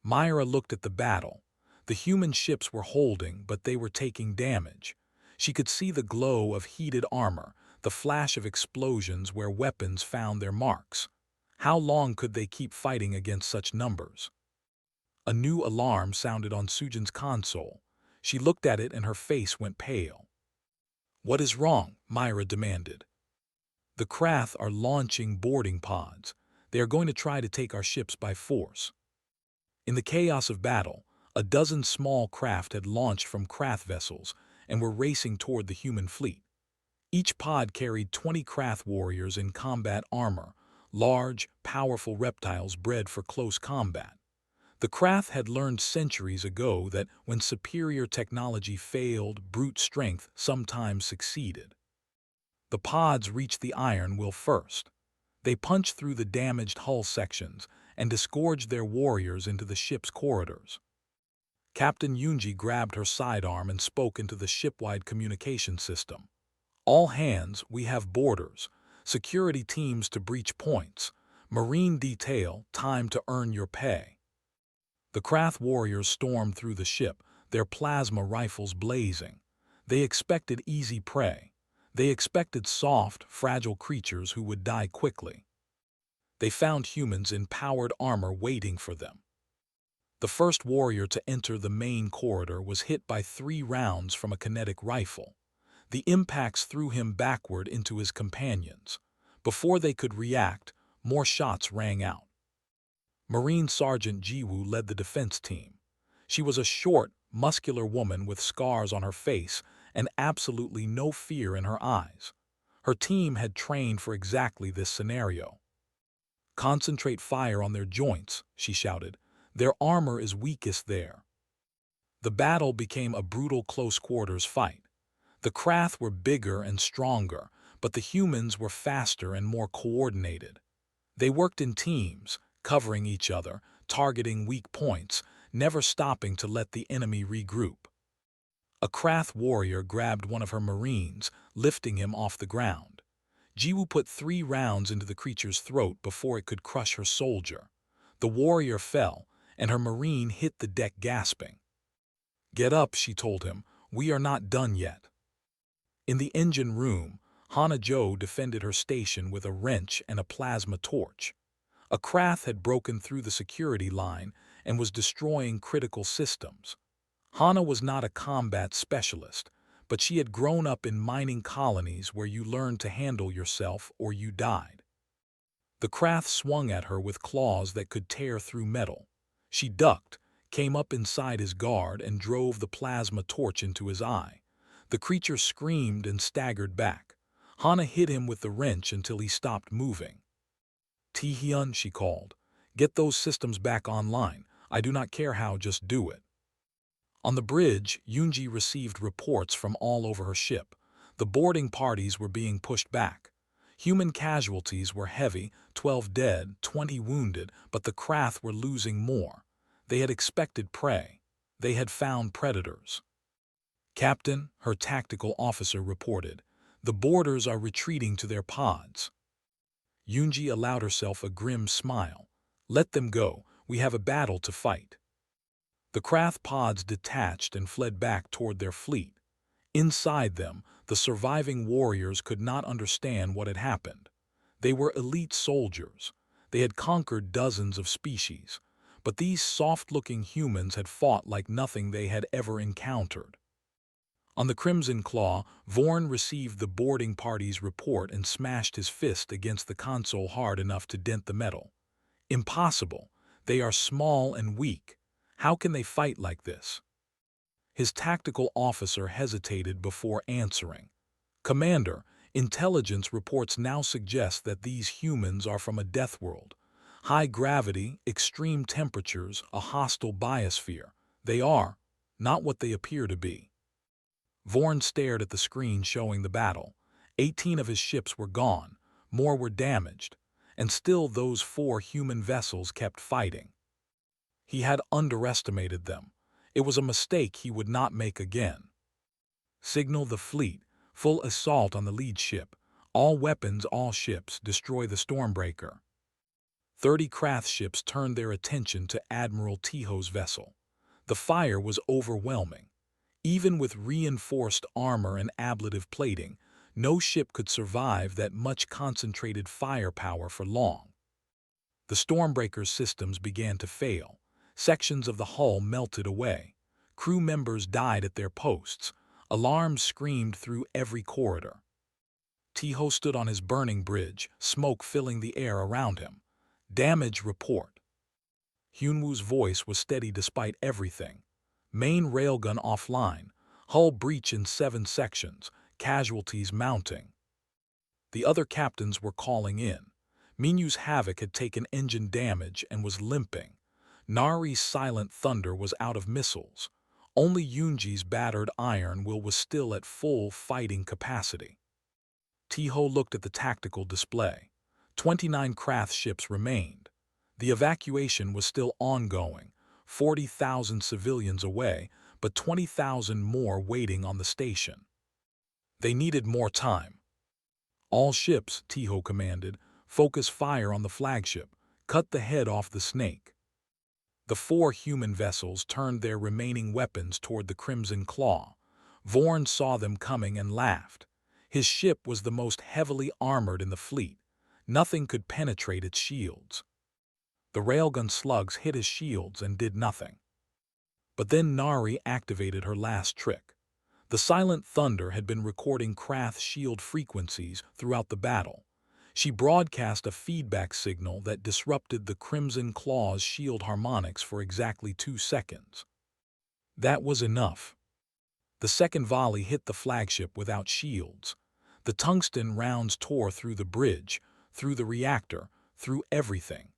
Myra looked at the battle. The human ships were holding, but they were taking damage. She could see the glow of heated armor, the flash of explosions where weapons found their marks. How long could they keep fighting against such numbers? A new alarm sounded on Sujin's console. She looked at it and her face went pale. What is wrong? Myra demanded. The Krath are launching boarding pods. They are going to try to take our ships by force. In the chaos of battle, a dozen small craft had launched from Krath vessels and were racing toward the human fleet. Each pod carried 20 Krath warriors in combat armor, large, powerful reptiles bred for close combat. The Krath had learned centuries ago that when superior technology failed, brute strength sometimes succeeded. The pods reached the Iron Will first. They punched through the damaged hull sections and disgorged their warriors into the ship's corridors. Captain Yoonji grabbed her sidearm and spoke into the ship-wide communication system. All hands, we have borders. Security teams to breach points. Marine detail, time to earn your pay. The Krath warriors stormed through the ship, their plasma rifles blazing. They expected easy prey. They expected soft, fragile creatures who would die quickly. They found humans in powered armor waiting for them. The first warrior to enter the main corridor was hit by 3 rounds from a kinetic rifle. The impacts threw him backward into his companions. Before they could react, more shots rang out. Marine Sergeant Jiwoo led the defense team. She was a short, muscular woman with scars on her face and absolutely no fear in her eyes. Her team had trained for exactly this scenario. "Concentrate fire on their joints," she shouted. "Their armor is weakest there." The battle became a brutal close-quarters fight. The Krath were bigger and stronger, but the humans were faster and more coordinated. They worked in teams, covering each other, targeting weak points, never stopping to let the enemy regroup. A Krath warrior grabbed one of her marines, lifting him off the ground. Jiwoo put 3 rounds into the creature's throat before it could crush her soldier. The warrior fell, and her marine hit the deck gasping. "Get up," she told him. "We are not done yet." In the engine room, Hana-Jo defended her station with a wrench and a plasma torch. A Krath had broken through the security line and was destroying critical systems. Hana was not a combat specialist, but she had grown up in mining colonies where you learned to handle yourself or you died. The Krath swung at her with claws that could tear through metal. She ducked, came up inside his guard, and drove the plasma torch into his eye. The creature screamed and staggered back. Hana hit him with the wrench until he stopped moving. "Taehyun," she called, "get those systems back online. I do not care how, just do it." On the bridge, Yoonji received reports from all over her ship. The boarding parties were being pushed back. Human casualties were heavy, 12 dead, 20 wounded, but the Krath were losing more. They had expected prey. They had found predators. "Captain," her tactical officer reported, "the boarders are retreating to their pods." Yoonji allowed herself a grim smile. "Let them go. We have a battle to fight." The Krath pods detached and fled back toward their fleet. Inside them, the surviving warriors could not understand what had happened. They were elite soldiers. They had conquered dozens of species. But these soft-looking humans had fought like nothing they had ever encountered. On the Crimson Claw, Vorn received the boarding party's report and smashed his fist against the console hard enough to dent the metal. "Impossible. They are small and weak. How can they fight like this?" His tactical officer hesitated before answering. "Commander, intelligence reports now suggest that these humans are from a death world. High gravity, extreme temperatures, a hostile biosphere. They are not what they appear to be." Vorn stared at the screen showing the battle. 18 of his ships were gone, more were damaged, and still those 4 human vessels kept fighting. He had underestimated them. It was a mistake he would not make again. "Signal the fleet. Full assault on the lead ship. All weapons, all ships, destroy the Stormbreaker." 30 Krath ships turned their attention to Admiral Tiho's vessel. The fire was overwhelming. Even with reinforced armor and ablative plating, no ship could survive that much concentrated firepower for long. The Stormbreaker's systems began to fail. Sections of the hull melted away. Crew members died at their posts. Alarms screamed through every corridor. Tiho stood on his burning bridge, smoke filling the air around him. "Damage report." Hyunwoo's voice was steady despite everything. "Main railgun offline. Hull breach in 7 sections. Casualties mounting." The other captains were calling in. Minyu's Havoc had taken engine damage and was limping. Nari's Silent Thunder was out of missiles. Only Yoonji's battered Iron Will was still at full fighting capacity. Tiho looked at the tactical display. 29 Krath ships remained. The evacuation was still ongoing, 40,000 civilians away, but 20,000 more waiting on the station. They needed more time. "All ships," Tiho commanded, "focus fire on the flagship. Cut the head off the snake." The 4 human vessels turned their remaining weapons toward the Crimson Claw. Vorn saw them coming and laughed. His ship was the most heavily armored in the fleet. Nothing could penetrate its shields. The railgun slugs hit his shields and did nothing. But then Nari activated her last trick. The Silent Thunder had been recording Krath's shield frequencies throughout the battle. She broadcast a feedback signal that disrupted the Crimson Claw's shield harmonics for exactly 2 seconds. That was enough. The second volley hit the flagship without shields. The tungsten rounds tore through the bridge, through the reactor, through everything.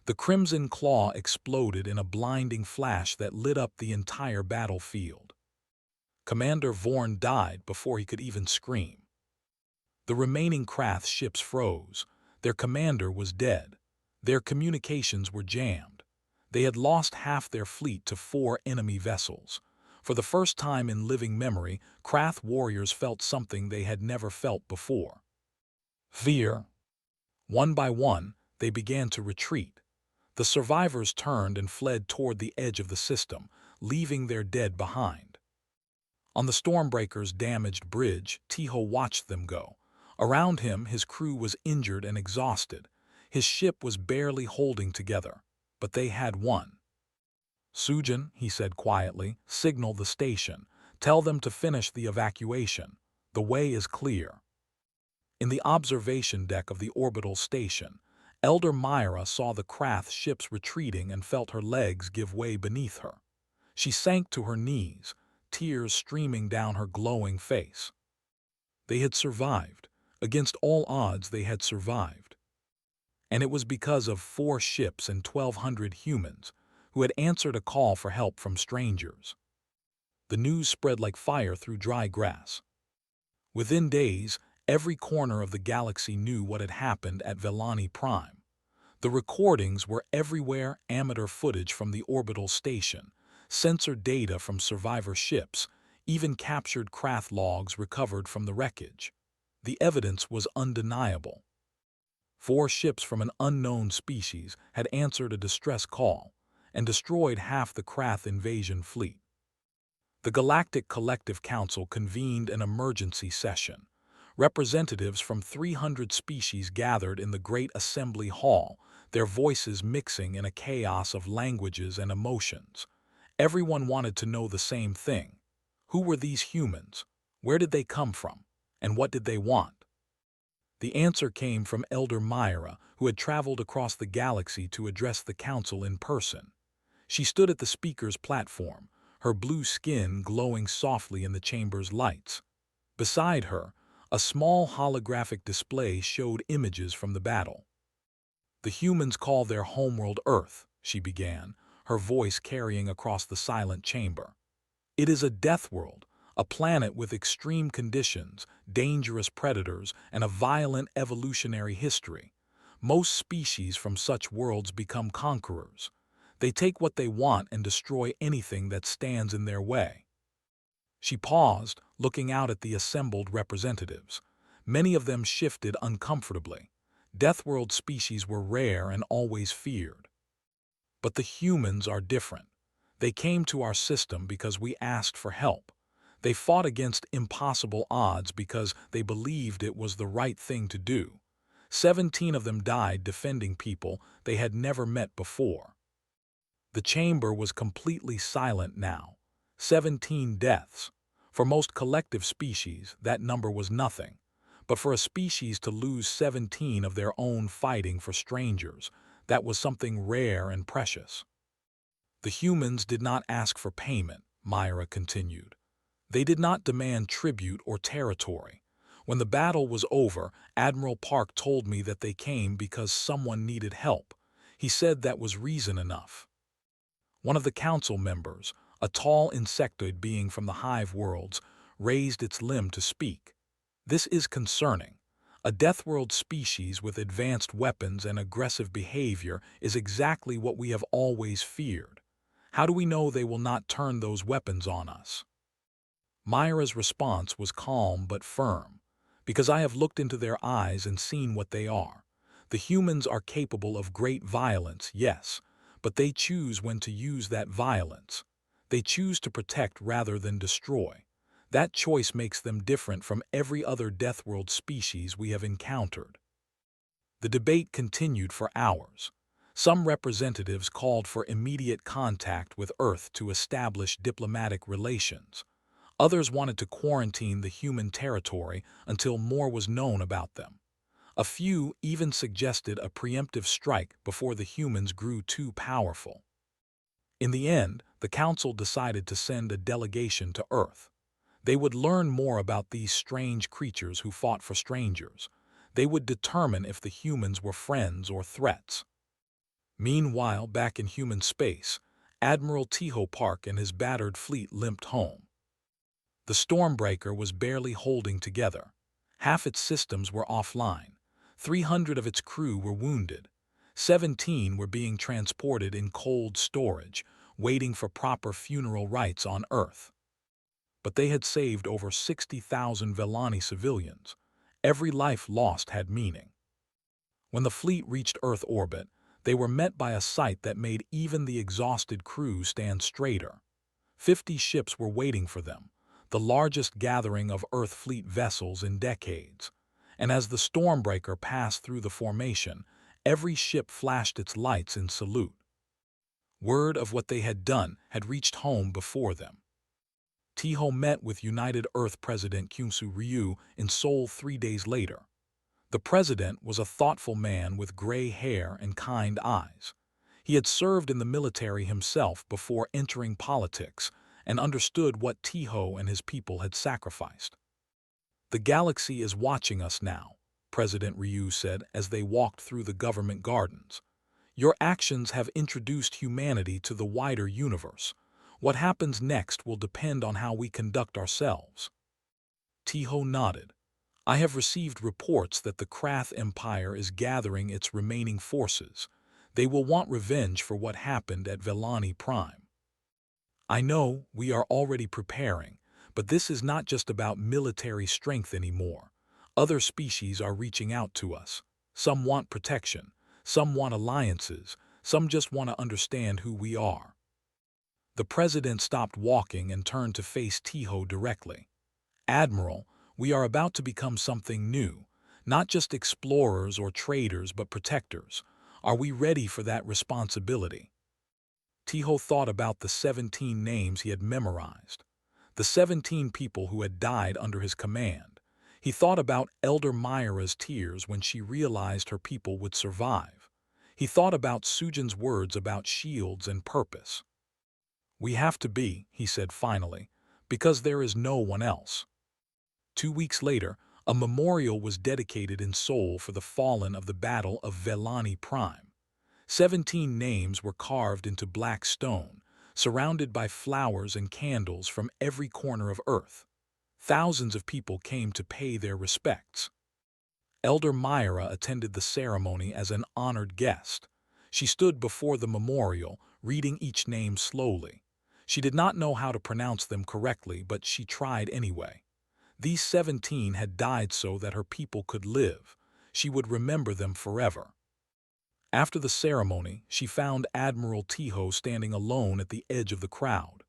The Crimson Claw exploded in a blinding flash that lit up the entire battlefield. Commander Vorn died before he could even scream. The remaining Krath ships froze. Their commander was dead. Their communications were jammed. They had lost half their fleet to 4 enemy vessels. For the first time in living memory, Krath warriors felt something they had never felt before. Fear. One by one, they began to retreat. The survivors turned and fled toward the edge of the system, leaving their dead behind. On the Stormbreaker's damaged bridge, Tiho watched them go. Around him, his crew was injured and exhausted. His ship was barely holding together, but they had won. "Sujin," he said quietly, "signal the station. Tell them to finish the evacuation. The way is clear." In the observation deck of the orbital station, Elder Myra saw the Krath ships retreating and felt her legs give way beneath her. She sank to her knees, tears streaming down her glowing face. They had survived. Against all odds, they had survived. And it was because of 4 ships and 1,200 humans who had answered a call for help from strangers. The news spread like fire through dry grass. Within days, every corner of the galaxy knew what had happened at Velani Prime. The recordings were everywhere: amateur footage from the orbital station, sensor data from survivor ships, even captured Krath logs recovered from the wreckage. The evidence was undeniable. 4 ships from an unknown species had answered a distress call and destroyed half the Krath invasion fleet. The Galactic Collective Council convened an emergency session. Representatives from 300 species gathered in the Great Assembly Hall, their voices mixing in a chaos of languages and emotions. Everyone wanted to know the same thing. Who were these humans? Where did they come from? And what did they want? The answer came from Elder Myra, who had traveled across the galaxy to address the council in person. She stood at the speaker's platform, her blue skin glowing softly in the chamber's lights. Beside her, a small holographic display showed images from the battle. "The humans call their homeworld Earth," she began, her voice carrying across the silent chamber. "It is a death world, a planet with extreme conditions, dangerous predators, and a violent evolutionary history. Most species from such worlds become conquerors. They take what they want and destroy anything that stands in their way." She paused, looking out at the assembled representatives. Many of them shifted uncomfortably. Deathworld species were rare and always feared. But the humans are different. They came to our system because we asked for help. They fought against impossible odds because they believed it was the right thing to do. 17 of them died defending people they had never met before. The chamber was completely silent now. 17 deaths. For most collective species, that number was nothing. But for a species to lose 17 of their own fighting for strangers, that was something rare and precious. "The humans did not ask for payment," Myra continued. "They did not demand tribute or territory. When the battle was over, Admiral Park told me that they came because someone needed help. He said that was reason enough." One of the council members, a tall insectoid being from the hive worlds, raised its limb to speak. "This is concerning. A Deathworld species with advanced weapons and aggressive behavior is exactly what we have always feared. How do we know they will not turn those weapons on us?" Myra's response was calm but firm. Because I have looked into their eyes and seen what they are. The humans are capable of great violence, yes, but they choose when to use that violence. They choose to protect rather than destroy. That choice makes them different from every other Deathworld species we have encountered. The debate continued for hours. Some representatives called for immediate contact with Earth to establish diplomatic relations. Others wanted to quarantine the human territory until more was known about them. A few even suggested a preemptive strike before the humans grew too powerful. In the end, the council decided to send a delegation to Earth. They would learn more about these strange creatures who fought for strangers. They would determine if the humans were friends or threats. Meanwhile, back in human space, Admiral Tiho Park and his battered fleet limped home. The Stormbreaker was barely holding together. Half its systems were offline. 300 of its crew were wounded. 17 were being transported in cold storage, waiting for proper funeral rites on Earth. But they had saved over 60,000 Velani civilians. Every life lost had meaning. When the fleet reached Earth orbit, they were met by a sight that made even the exhausted crew stand straighter. 50 ships were waiting for them, the largest gathering of Earth fleet vessels in decades. And as the Stormbreaker passed through the formation, every ship flashed its lights in salute. Word of what they had done had reached home before them. Tiho met with United Earth President Kyungsoo Ryu in Seoul 3 days later. The president was a thoughtful man with gray hair and kind eyes. He had served in the military himself before entering politics and understood what Tiho and his people had sacrificed. "The galaxy is watching us now," President Ryu said as they walked through the government gardens. "Your actions have introduced humanity to the wider universe. What happens next will depend on how we conduct ourselves." Tiho nodded. "I have received reports that the Krath Empire is gathering its remaining forces. They will want revenge for what happened at Velani Prime. I know we are already preparing, but this is not just about military strength anymore. Other species are reaching out to us. Some want protection, some want alliances, some just want to understand who we are." The president stopped walking and turned to face Tiho directly. "Admiral, we are about to become something new, not just explorers or traders but protectors. Are we ready for that responsibility?" Tiho thought about the 17 names he had memorized, the 17 people who had died under his command. He thought about Elder Myra's tears when she realized her people would survive. He thought about Sujin's words about shields and purpose. "We have to be," he said finally, "because there is no one else." 2 weeks later, a memorial was dedicated in Seoul for the fallen of the Battle of Velani Prime. 17 names were carved into black stone, surrounded by flowers and candles from every corner of Earth. Thousands of people came to pay their respects. Elder Myra attended the ceremony as an honored guest. She stood before the memorial, reading each name slowly. She did not know how to pronounce them correctly, but she tried anyway. These 17 had died so that her people could live. She would remember them forever. After the ceremony, she found Admiral Tiho standing alone at the edge of the crowd.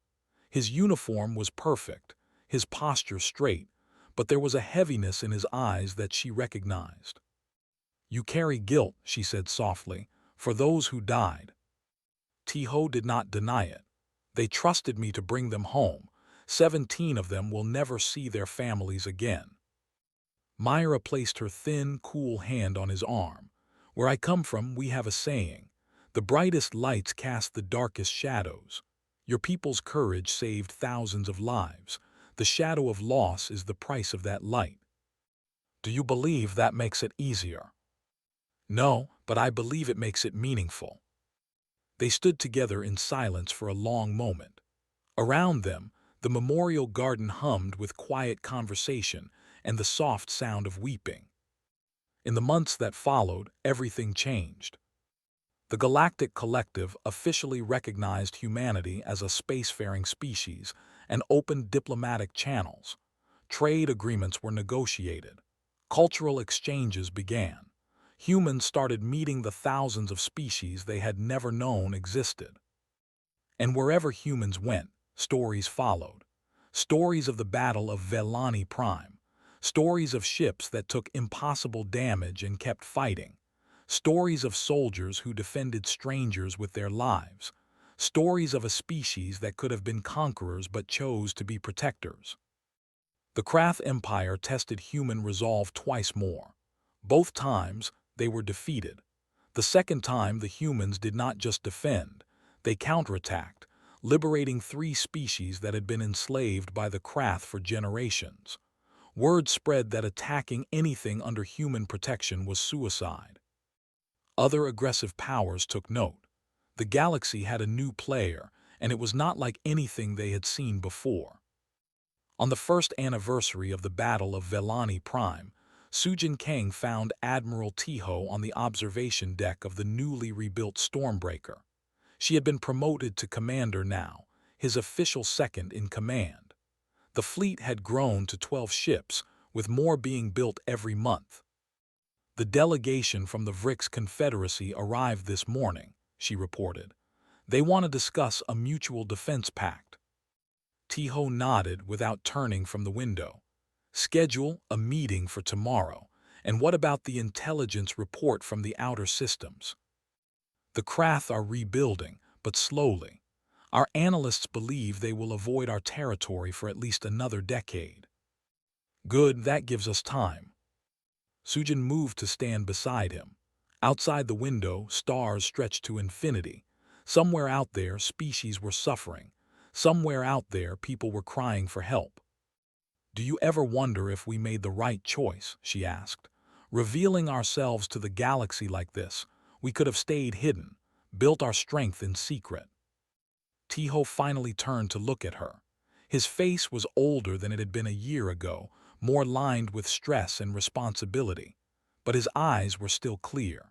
His uniform was perfect, his posture straight, but there was a heaviness in his eyes that she recognized. "You carry guilt," she said softly, "for those who died." Tiho did not deny it. "They trusted me to bring them home. 17 of them will never see their families again." Myra placed her thin, cool hand on his arm. "Where I come from, we have a saying. The brightest lights cast the darkest shadows. Your people's courage saved thousands of lives. The shadow of loss is the price of that light. Do you believe that makes it easier?" "No, but I believe it makes it meaningful." They stood together in silence for a long moment. Around them, the memorial garden hummed with quiet conversation and the soft sound of weeping. In the months that followed, everything changed. The Galactic Collective officially recognized humanity as a spacefaring species, and opened diplomatic channels. Trade agreements were negotiated. Cultural exchanges began. Humans started meeting the thousands of species they had never known existed. And wherever humans went, stories followed. Stories of the Battle of Velani Prime. Stories of ships that took impossible damage and kept fighting. Stories of soldiers who defended strangers with their lives. Stories of a species that could have been conquerors but chose to be protectors. The Krath Empire tested human resolve twice more. Both times, they were defeated. The second time, the humans did not just defend, they counterattacked, liberating 3 species that had been enslaved by the Krath for generations. Word spread that attacking anything under human protection was suicide. Other aggressive powers took note. The galaxy had a new player, and it was not like anything they had seen before. On the first anniversary of the Battle of Velani Prime, Sujin Kang found Admiral Tiho on the observation deck of the newly rebuilt Stormbreaker. She had been promoted to commander now, his official second in command. The fleet had grown to 12 ships, with more being built every month. The delegation from the Vrix Confederacy arrived this morning, she reported. They want to discuss a mutual defense pact. Tiho nodded without turning from the window. Schedule a meeting for tomorrow. And what about the intelligence report from the outer systems? The Krath are rebuilding, but slowly. Our analysts believe they will avoid our territory for at least another decade. Good, that gives us time. Sujin moved to stand beside him. Outside the window, stars stretched to infinity. Somewhere out there, species were suffering. Somewhere out there, people were crying for help. Do you ever wonder if we made the right choice? She asked. Revealing ourselves to the galaxy like this, we could have stayed hidden, built our strength in secret. Tiho finally turned to look at her. His face was older than it had been a year ago, more lined with stress and responsibility, but his eyes were still clear.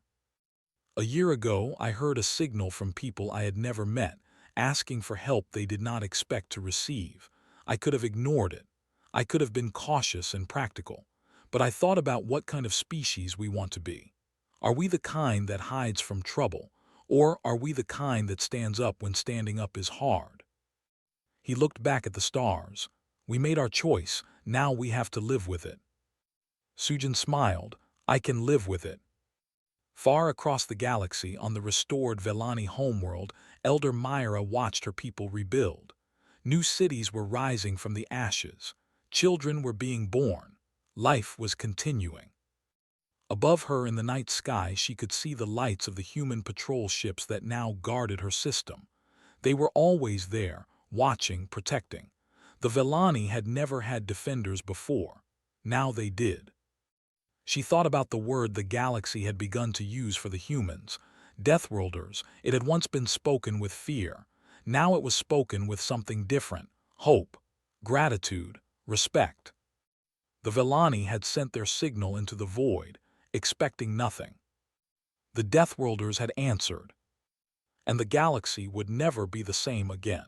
A year ago, I heard a signal from people I had never met, asking for help they did not expect to receive. I could have ignored it. I could have been cautious and practical, but I thought about what kind of species we want to be. Are we the kind that hides from trouble, or are we the kind that stands up when standing up is hard? He looked back at the stars. We made our choice, now we have to live with it. Sujin smiled. I can live with it. Far across the galaxy, on the restored Velani homeworld, Elder Myra watched her people rebuild. New cities were rising from the ashes. Children were being born. Life was continuing. Above her in the night sky, she could see the lights of the human patrol ships that now guarded her system. They were always there, watching, protecting. The Velani had never had defenders before. Now they did. She thought about the word the galaxy had begun to use for the humans. Deathworlders. It had once been spoken with fear. Now it was spoken with something different. Hope, gratitude, respect. The Velani had sent their signal into the void, expecting nothing. The Deathworlders had answered. And the galaxy would never be the same again.